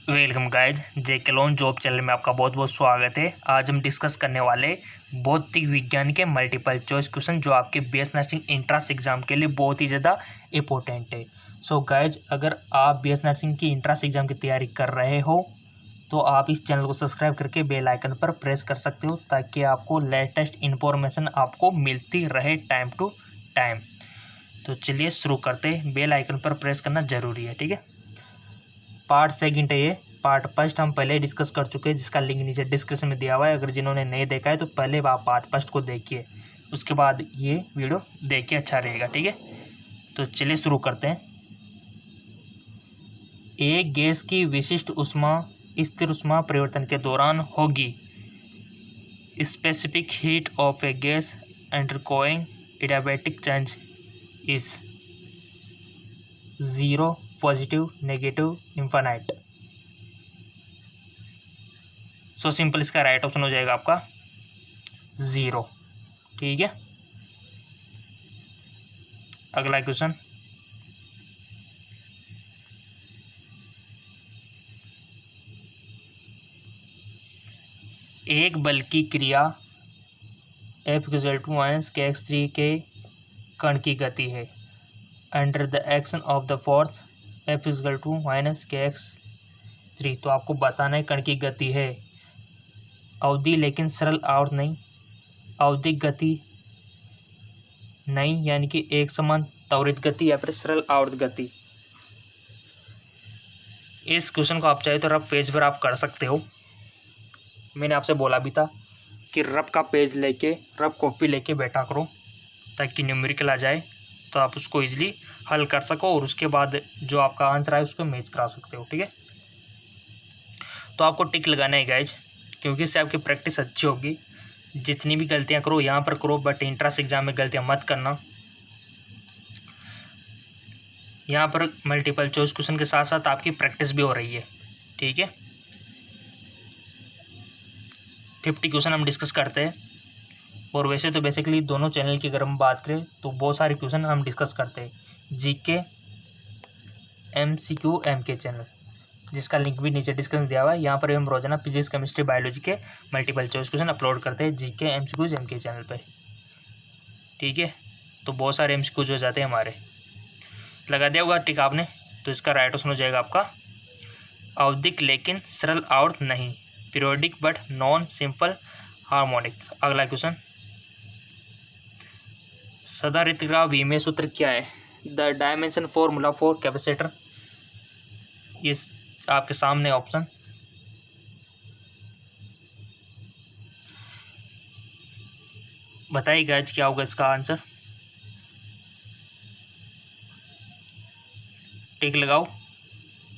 Welcome guys, जेके loan job channel में आपका बहुत बहुत स्वागत है। आज हम डिस्कस करने वाले भौतिक विज्ञान के मल्टीपल चॉइस क्वेश्चन जो आपके बीएस नर्सिंग एंट्रेंस एग्जाम के लिए बहुत ही ज़्यादा इंपॉर्टेंट है। सो गाइज, अगर आप बीएस नर्सिंग की एंट्रेंस एग्जाम की तैयारी कर रहे हो तो आप इस चैनल को सब्सक्राइब करके बेल आइकन पर प्रेस कर सकते हो ताकि आपको लेटेस्ट इन्फॉर्मेशन आपको मिलती रहे टाइम टू टाइम। तो चलिए शुरू करते हैं। बेल आइकन पर प्रेस करना ज़रूरी है, ठीक है। पार्ट सेकंड है ये। पार्ट फर्स्ट हम पहले डिस्कस कर चुके हैं, जिसका लिंक नीचे डिस्क्रिप्शन में दिया हुआ है। अगर जिन्होंने नहीं देखा है तो पहले आप पार्ट फर्स्ट को देखिए, उसके बाद ये वीडियो देखिए, अच्छा रहेगा, ठीक है। तो चलिए शुरू करते हैं। एक गैस की विशिष्ट ऊष्मा स्थिर ऊष्मा परिवर्तन के दौरान होगी। Specific heat of A gas undergoing adiabatic change is 0, positive, negative, infinite. So simple इसका राइट ऑप्शन हो जाएगा आपका 0, ठीक है। अगला क्वेश्चन, एक बल की क्रिया F=-kx3 के कण की गति है under the action of the force F=-kx3। तो आपको बताना है कण की गति है, अवधि लेकिन सरल आवर्त नहीं, आवधिक गति नहीं, यानी कि एक समान त्वरित गति या फिर सरल आवर्त गति। इस क्वेश्चन को आप चाहे तो रफ पेज पर आप कर सकते हो। मैंने आपसे बोला भी था कि रफ का पेज लेके, रफ कॉपी लेके बैठा करो ताकि न्यूमेरिकल आ जाए तो आप उसको इजीली हल कर सको और उसके बाद जो आपका आंसर आए उसको मैच करा सकते हो, ठीक है। तो आपको टिक लगाना है गाइज, क्योंकि इससे आपकी प्रैक्टिस अच्छी होगी। जितनी भी गलतियां करो यहाँ पर करो, बट एंट्रेंस एग्जाम में गलतियां मत करना। यहाँ पर मल्टीपल चॉइस क्वेश्चन के साथ साथ आपकी प्रैक्टिस भी हो रही है, ठीक है। 50 क्वेश्चन हम डिस्कस करते हैं। और वैसे तो बेसिकली दोनों चैनल की अगर हम बात करें तो बहुत सारे क्वेश्चन हम डिस्कस करते हैं। जीके, एमसीक्यू, एमके चैनल, जिसका लिंक भी नीचे डिस्क्रिप्शन दिया हुआ है। यहाँ पर हम रोजाना फिजिक्स, केमिस्ट्री, बायोलॉजी के मल्टीपल चॉइस क्वेश्चन अपलोड करते हैं जीके, एमसीक्यूज, एमके चैनल पे, ठीक है। तो बहुत सारे एमसीक्यूज हो जाते हैं हमारे। लगा दिया होगा टिक आपने, तो इसका राइट ऑप्शन हो जाएगा आपका आवधिक लेकिन सरल आवर्त नहीं, periodic but non simple harmonic. अगला क्वेश्चन, सदारित्रा विमेय सूत्र क्या है? The dimension formula for capacitor. ये आपके सामने ऑप्शन, बताइए गाइज क्या होगा इसका आंसर। टिक लगाओ,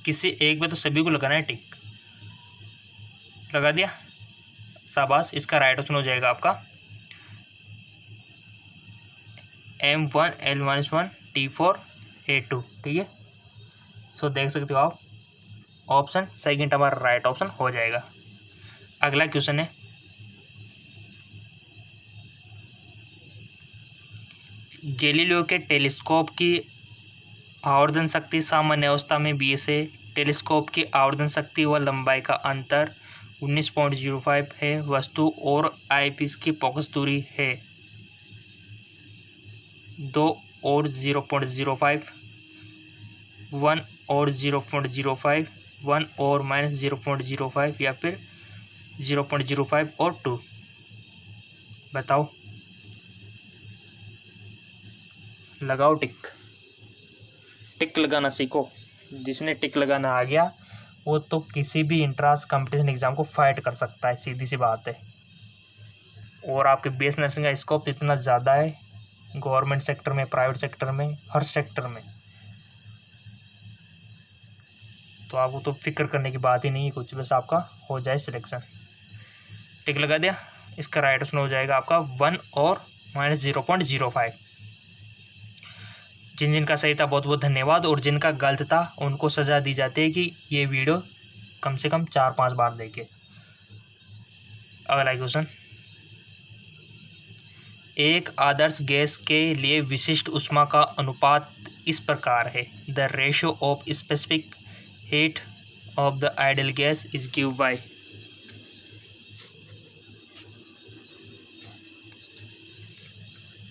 किसी एक में तो सभी को लगाना है टिक। लगा दिया, शाबाश। इसका राइट ऑप्शन हो जाएगा आपका M1L-1 T4A2, ठीक है। सो देख सकते हो आप, ऑप्शन सेकंड हमारा राइट ऑप्शन हो जाएगा। अगला क्वेश्चन है, गैलीलियो के टेलीस्कोप की आवर्धन शक्ति सामान्य अवस्था में 20 है। टेलीस्कोप की आवर्धन शक्ति व लंबाई का अंतर 19.05 है। वस्तु और आईपीस की फोकस दूरी है 2 और 0.05, 1 और 0.05, 1 और -0.05 या फिर 0.05 और 2। बताओ, लगाओ टिक। टिक लगाना सीखो। जिसने टिक लगाना आ गया वो तो किसी भी इंट्रांस कंपटीशन एग्जाम को फाइट कर सकता है, सीधी सी बात है। और आपके बीएस नर्सिंग का स्कोप तो इतना ज़्यादा है, गवर्नमेंट सेक्टर में, प्राइवेट सेक्टर में, हर सेक्टर में, तो आपको तो फिक्र करने की बात ही नहीं है कुछ, बस आपका हो जाए सिलेक्शन। टिक लगा दिया, इसका राइट ऑप्शन हो जाएगा आपका 1 और -0.05। जिन जिनका सही था बहुत बहुत धन्यवाद, और जिनका गलत था उनको सज़ा दी जाती है कि ये वीडियो कम से कम 4-5 बार देखे। अगला क्वेश्चन, एक आदर्श गैस के लिए विशिष्ट ऊष्मा का अनुपात इस प्रकार है। The ratio of specific heat of the ideal gas is given by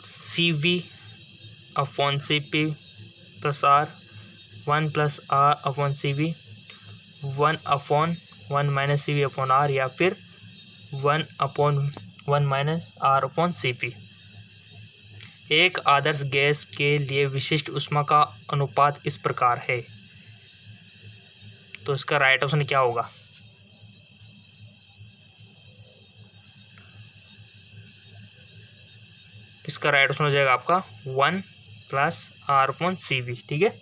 CV upon Cp plus R, 1 plus R upon CV, 1 upon 1 minus CV upon R, या फिर 1 upon 1 minus R upon Cp। एक आदर्श gas के लिए विशिष्ट ऊष्मा का अनुपात इस प्रकार है। तो इसका राइट ऑप्शन क्या होगा? इसका राइट ऑप्शन हो जाएगा आपका 1 प्लस R अपॉन CV। ठीक है,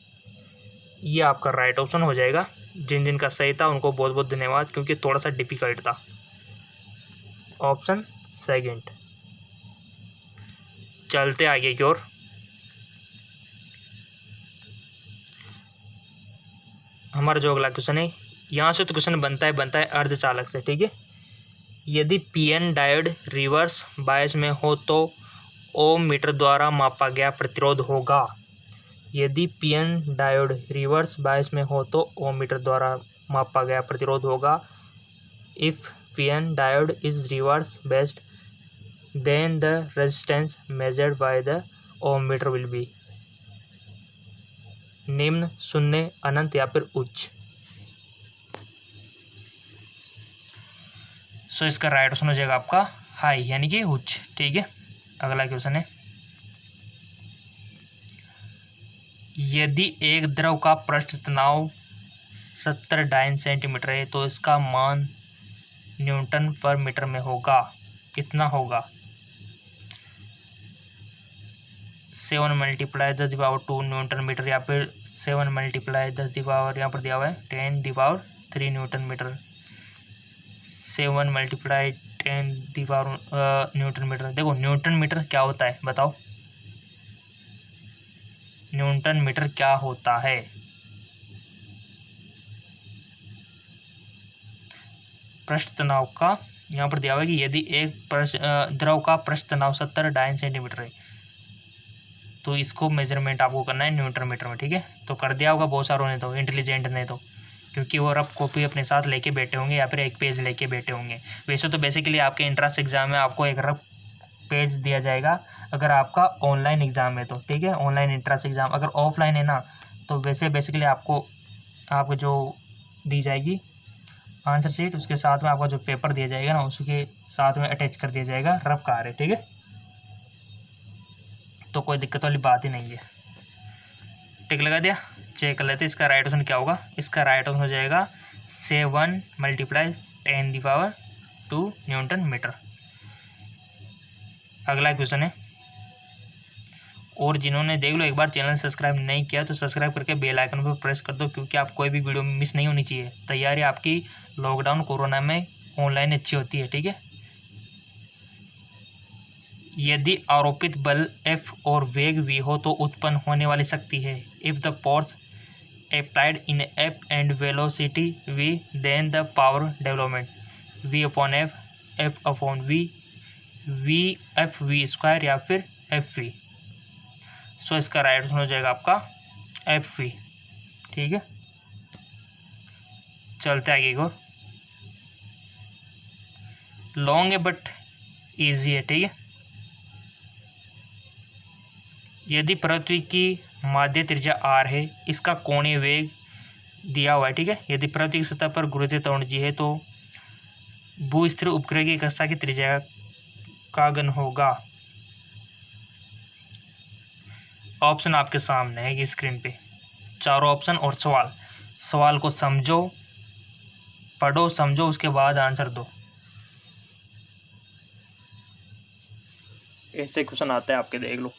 ये आपका राइट ऑप्शन हो जाएगा। जिन जिन का सही था उनको बहुत बहुत धन्यवाद, क्योंकि थोड़ा सा डिफिकल्ट था। Option second. चलते आगे की ओर। हमारा जो अगला क्वेश्चन है, यहाँ से तो क्वेश्चन बनता है अर्धचालक से। ठीक है, यदि पीएन डायोड रिवर्स बायस में हो तो ओम मीटर द्वारा मापा गया प्रतिरोध होगा। यदि पीएन डायोड रिवर्स बायस में हो तो ओम मीटर द्वारा मापा गया प्रतिरोध होगा। If PN diode is reverse biased then the resistance measured by the ohm meter will be. निम्न, शून्य, अनंत या फिर उच्च। सो इसका राइट ऑप्शन हो जाएगा आपका हाई, यानी कि उच्च। ठीक है, अगला क्वेश्चन है, यदि एक द्रव का पृष्ठ तनाव 70 डाइन सेंटीमीटर है तो इसका मान न्यूटन पर मीटर में होगा। कितना होगा? 7 मल्टीप्लाई 10⁻² न्यूटन मीटर, या फिर 7 मल्टीप्लाई 10 यहाँ पर दिया हुआ है 10⁻³ newton meter. 7 multiply 10 newton meter. देखो न्यूटन मीटर क्या होता है बताओ, न्यूटन मीटर क्या होता है? पृष्ठ तनाव का यहाँ पर दिया हुआ है कि यदि एक द्रव का पृष्ठ तनाव 70 डाइन सेंटीमीटर है तो इसको मेजरमेंट आपको करना है न्यूटन मीटर में। ठीक है, तो कर दिया होगा बहुत सारों ने, तो इंटेलिजेंट ने, तो क्योंकि वो रफ कॉपी अपने साथ लेके बैठे होंगे या फिर एक पेज लेके बैठे होंगे। वैसे तो बेसिकली आपके एंट्रेंस एग्जाम में आपको एक रफ पेज दिया जाएगा अगर आपका ऑनलाइन एग्ज़ाम है तो। ठीक है, ऑनलाइन एंट्रेंस एग्ज़ाम। अगर ऑफलाइन है ना तो वैसे बेसिकली आपको जो दी जाएगी आंसर शीट, उसके साथ में आपका जो पेपर दिया जाएगा ना उसके साथ में अटैच कर दिया जाएगा रफ कार्य। ठीक है, तो कोई दिक्कत वाली बात ही नहीं है। टिक लगा दिया, चेक कर लेते इसका राइट ऑप्शन क्या होगा। इसका राइट ऑप्शन हो जाएगा 7 मल्टीप्लाई 10⁻² न्यूटन मीटर। अगला क्वेश्चन है, और जिन्होंने देख लो एक बार चैनल सब्सक्राइब नहीं किया तो सब्सक्राइब करके बेल आइकन पर प्रेस कर दो, क्योंकि आप कोई भी वीडियो मिस नहीं होनी चाहिए। तैयारी आपकी लॉकडाउन कोरोना में ऑनलाइन अच्छी होती है। ठीक है, यदि आरोपित बल F और वेग v हो तो उत्पन्न होने वाली शक्ति है। If the force applied in F and velocity v then the power development v upon F, F upon v, v F v square या फिर F v। सो इसका राइट आंसर हो जाएगा आपका F v। ठीक है, चलते आगे को। लॉन्ग है बट इजी है। ठीक है, यदि पृथ्वी की माध्य त्रिज्या r है, इसका कोणीय वेग दिया हुआ है। ठीक है, यदि पृथ्वी की सतह पर गुरुत्वाकर्षण g है तो भूस्थिर उपग्रह की कक्षा की त्रिज्या का घन होगा। ऑप्शन आपके सामने है स्क्रीन पे, चारों ऑप्शन और सवाल को समझो, पढ़ो, समझो, उसके बाद आंसर दो। ऐसे क्वेश्चन आता है आपके, देख लो।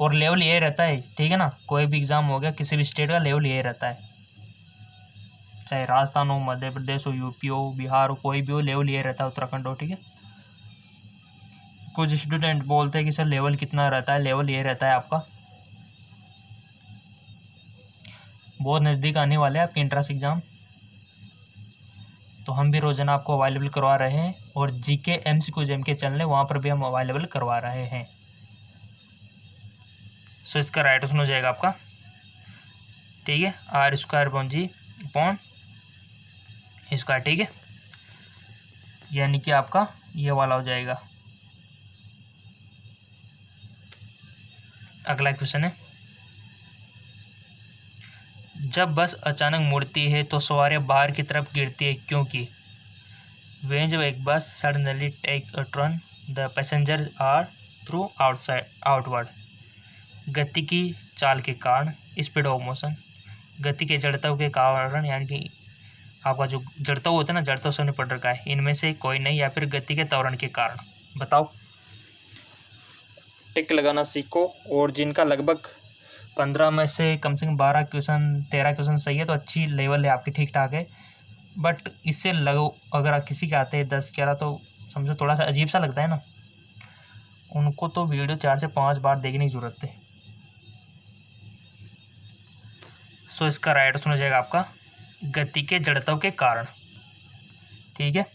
और लेवल ये रहता है। ठीक है ना, कोई भी एग्ज़ाम हो गया किसी भी स्टेट का, लेवल ये रहता है, चाहे राजस्थान हो, मध्य प्रदेश हो, यूपी हो, बिहार हो, कोई भी हो, लेवल ये रहता है, उत्तराखंड हो। ठीक है, कुछ स्टूडेंट बोलते हैं कि सर लेवल कितना रहता है, लेवल ये रहता है आपका। बहुत नज़दीक आने वाले हैं आपके एंट्रेंस एग्ज़ाम, तो हम भी रोज़ाना आपको अवेलेबल करवा रहे हैं, और जीके MCQ के चैनल है वहाँ पर भी हम अवेलेबल करवा रहे हैं। सो इसका राइट ऑप्शन हो जाएगा आपका, ठीक है, R² upon G upon square, ठीक है, यानी कि आपका ये वाला हो जाएगा। अगला क्वेश्चन है, जब बस अचानक मुड़ती है तो सवारियां बाहर की तरफ गिरती है क्योंकि when जब एक bus suddenly take a turn the passenger are threw outside outward, गति की चाल के कारण, स्पीड ऑफ मोशन, गति के जड़त्व के कारण, यानी कि आपका जो जड़त्व होता है ना, जड़त्व सबने पढ़ रखा है, इनमें से कोई नहीं, या फिर गति के त्वरण के कारण। बताओ, टिक लगाना सीखो, और जिनका लगभग 15 में से कम 12 क्वेश्चन 13 क्वेश्चन सही है तो अच्छी लेवल है आपकी, ठीक ठाक है। बट इससे लगो अगर किसी के आते हैं 10-11 तो समझो थोड़ा सा अजीब सा लगता है ना, उनको तो वीडियो 4 से 5 बार देखने की ज़रूरत है। सो इसका राइट ऑप्शन हो जाएगा आपका गति के जड़त्व के कारण, ठीक है,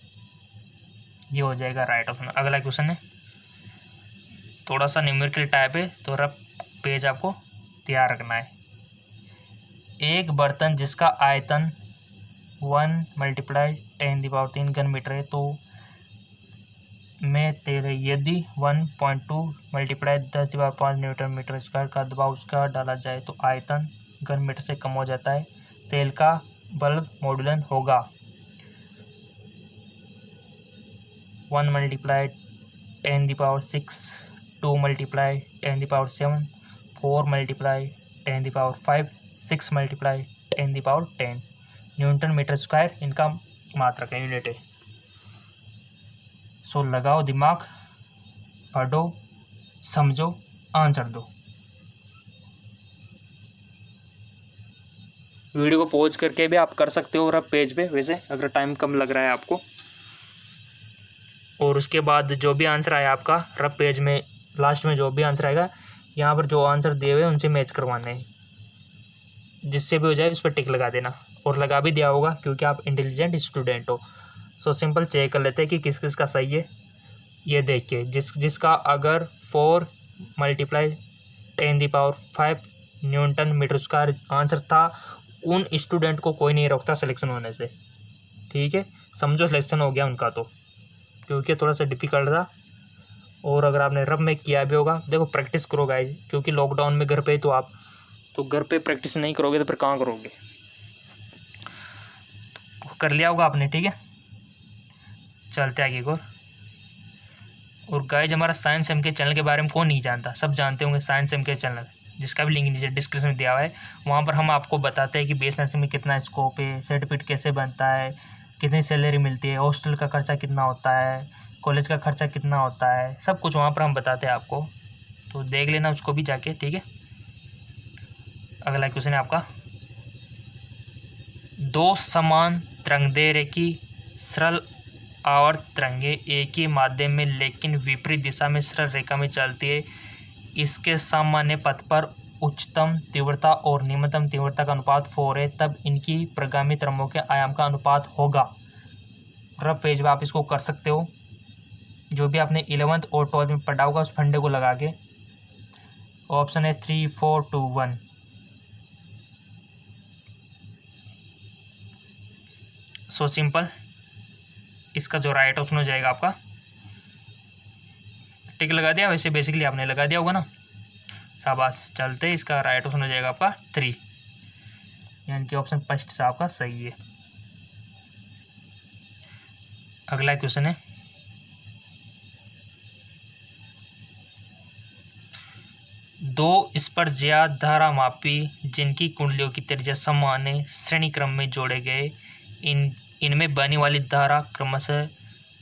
ये हो जाएगा राइट ऑप्शन। अगला क्वेश्चन है, थोड़ा सा न्यूमेरिकल टाइप है तो रफ पेज आपको तैयार रखना है। एक बर्तन जिसका आयतन 1 × 10³ घन मीटर है तो में तेल है, यदि 1.2 × 10⁵ न्यूटन मीटर स्क्वायर का दबाव उसका डाला जाए तो आयतन घन मीटर से कम हो जाता है, तेल का बल्ब मॉड्यूलन होगा 1 × 10⁶, 2 × 10⁷, 4 × 10⁵, 6 × 10⁻10 न्यूटन मीटर स्क्वायर इनका मात्रक है, यूनिट है। सो लगाओ दिमाग, पढ़ो, समझो, आंसर दो। वीडियो को पॉज करके भी आप कर सकते हो रफ पेज पे, वैसे अगर टाइम कम लग रहा है आपको। और उसके बाद जो भी आंसर आया आपका रफ पेज में, लास्ट में जो भी आंसर आएगा, यहाँ पर जो आंसर दिए हुए हैं उनसे मैच करवाना है, जिससे भी हो जाए उस पर टिक लगा देना, और लगा भी दिया होगा क्योंकि आप इंटेलिजेंट स्टूडेंट हो। सो सिंपल चेक कर लेते हैं कि किस किस का सही है। ये देखिए, जिसका अगर 4 × 10⁵ न्यूटन मीटर स्क्वायर आंसर था, उन स्टूडेंट को कोई नहीं रोकता सिलेक्शन होने से, ठीक है, समझो सिलेक्शन हो गया उनका तो, क्योंकि थोड़ा सा डिफिकल्ट था। और अगर आपने रफ में किया भी होगा, देखो प्रैक्टिस करो गाइज, क्योंकि लॉकडाउन में घर पे तो आप तो घर पे प्रैक्टिस नहीं करोगे तो फिर कहाँ करोगे। कर लिया होगा आपने, ठीक है, चलते आगे और गाइज हमारा साइंस एम के चैनल के बारे में कौन नहीं जानता, सब जानते होंगे साइंस एम के चैनल, जिसका भी लिंक नीचे डिस्क्रिप्शन में दिया हुआ है। वहाँ पर हम आपको बताते हैं कि बीएस नर्सिंग में कितना स्कोप है, सर्टिफिकेट कैसे बनता है, कितनी सैलरी मिलती है, हॉस्टल का खर्चा कितना होता है, कॉलेज का खर्चा कितना होता है, सब कुछ वहाँ पर हम बताते हैं आपको, तो देख लेना उसको भी जाके, ठीक है। अगला क्वेश्चन है आपका, दो समान तरंगदैर्घ्य की सरल आवर्त तरंगे एक ही माध्यम में लेकिन विपरीत दिशा में सरल रेखा में चलती है, इसके सामान्य पथ पर उच्चतम तीव्रता और निम्नतम तीव्रता का अनुपात 4 है, तब इनकी प्रगामी तरंगों के आयाम का अनुपात होगा। रफ पेज में आप इसको कर सकते हो, जो भी आपने 11th और 12th में पढ़ा होगा उस फंडे को लगा के। ऑप्शन है 3, 4, 2, 1। सो सिंपल, इसका जो राइट ऑप्शन हो जाएगा आपका, टिक लगा दिया, वैसे बेसिकली आपने लगा दिया होगा ना, शाबाश। चलते इसका राइट ऑप्शन हो जाएगा आपका 3, यानी कि ऑप्शन फर्स्ट से आपका सही है। अगला क्वेश्चन है, दो स्पर्शज्या धारामापी जिनकी कुंडलियों की त्रिज्या समान है श्रेणी क्रम में जोड़े गए, इनमें बहने वाली धारा क्रमशः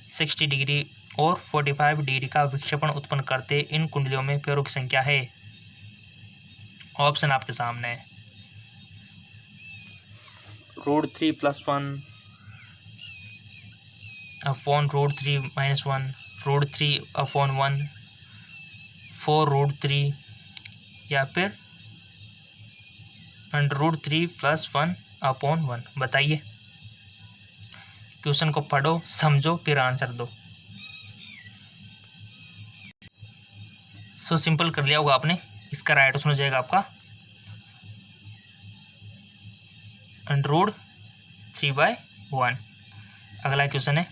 60 डिग्री और 45 डिग्री का विक्षेपण उत्पन्न करते, इन कुंडलियों में पेरों की संख्या है। ऑप्शन आपके सामने है, √3 + 1 अपॉन √3 - 1, √3 अपॉन 1, 4√3 या फिर √3 + 1 अपॉन 1। बताइए, क्वेश्चन को पढ़ो, समझो, फिर आंसर दो। सो सिंपल कर लिया होगा आपने, इसका राइट ऑप्शन हो जाएगा आपका √3/1। अगला क्वेश्चन है,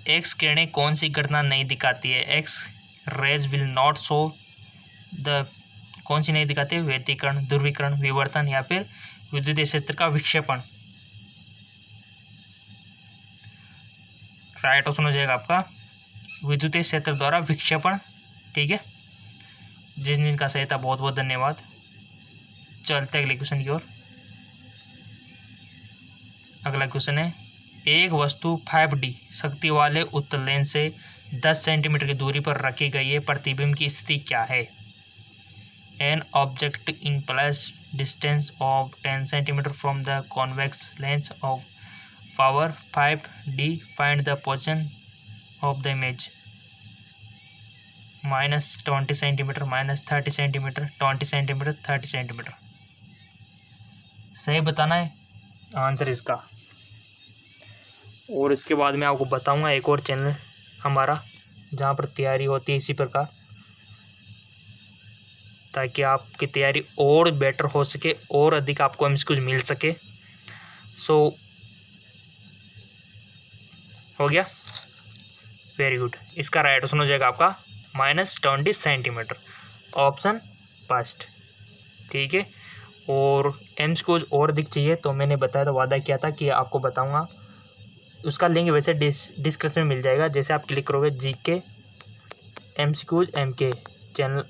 एक्स किरणें कौन सी घटना नहीं दिखाती है? X rays will not show the, कौन सी नहीं दिखाती है? व्यतिकरण, ध्रुवीकरण, विवर्तन या फिर विद्युत क्षेत्र का विक्षेपण। राइट ऑप्शन हो जाएगा आपका विद्युत क्षेत्र द्वारा विक्षेपण। ठीक है, जिनका सही था बहुत बहुत धन्यवाद। चलते अगले क्वेश्चन की ओर। अगला क्वेश्चन है, एक वस्तु 5D शक्ति वाले उत्तल लेंस से 10 सेंटीमीटर की दूरी पर रखी गई है, प्रतिबिंब की स्थिति क्या है? An object in place distance of 10 centimetre from the convex lens of power 5D, find the position of the image. -20 centimetre, -30 centimetre, 20 centimetre, 30 centimetre. सही बताना है आंसर इसका। और इसके बाद मैं आपको बताऊंगा एक और चैनल हमारा जहाँ पर तैयारी होती है इसी प्रकार, ताकि आपकी तैयारी और बेटर हो सके और अधिक आपको एमसीक्यूज मिल सके। सो हो गया, वेरी गुड। इसका राइट ऑप्शन हो जाएगा आपका -20 सेंटीमीटर, ऑप्शन फर्स्ट। ठीक है, और एमसीक्यूज और अधिक चाहिए तो मैंने बताया था, वादा किया था कि आपको बताऊंगा। उसका लिंक वैसे डिस्क्रिप्शन में मिल जाएगा। जैसे आप क्लिक करोगे जीके एमसीक्यूज एमके चैनल,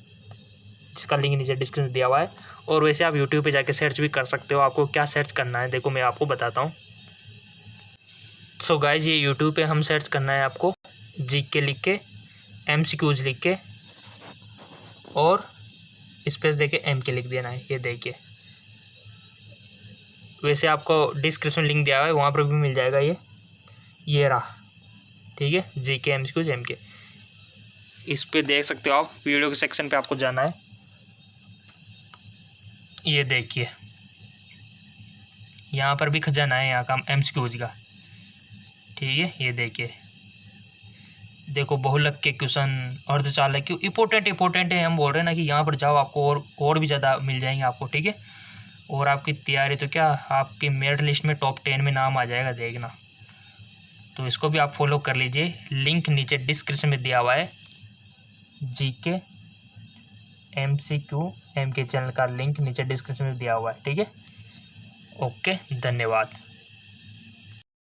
जिसका लिंक नीचे डिस्क्रिप्शन में दिया हुआ है। और वैसे आप यूट्यूब पे जाके सर्च भी कर सकते हो। आपको क्या सर्च करना है देखो मैं आपको बताता हूँ। सो गाइज, ये यूट्यूब पे हम सर्च करना है आपको जीके लिख के, एमसीक्यूज लिख के और स्पेस देके एमके लिख देना है। ये देखिए, वैसे आपको डिस्क्रिप्शन लिंक दिया हुआ है, वहाँ पर भी मिल जाएगा। ये रहा। ठीक है, जीके एमसीक्यूज एमके, इस पे देख सकते हो आप। वीडियो के सेक्शन पे आपको जाना है। ये देखिए, यहाँ पर भी खजाना है यहाँ का एमसीक्यूज का। ठीक है, ये देखिए, देखो बहुलक के क्वेश्चन, अर्धचालक क्यों इंपॉर्टेंट है। हम बोल रहे हैं ना कि यहाँ पर जाओ, आपको और भी ज़्यादा मिल जाएंगे आपको। ठीक है, और आपकी तैयारी तो क्या, आपकी मेरिट लिस्ट में टॉप 10 में नाम आ जाएगा, देखना। तो इसको भी आप फॉलो कर लीजिए। लिंक नीचे डिस्क्रिप्शन में दिया हुआ है। जीके एमसीक्यू एमके चैनल का लिंक नीचे डिस्क्रिप्शन में दिया हुआ है। ठीक है, ओके, धन्यवाद।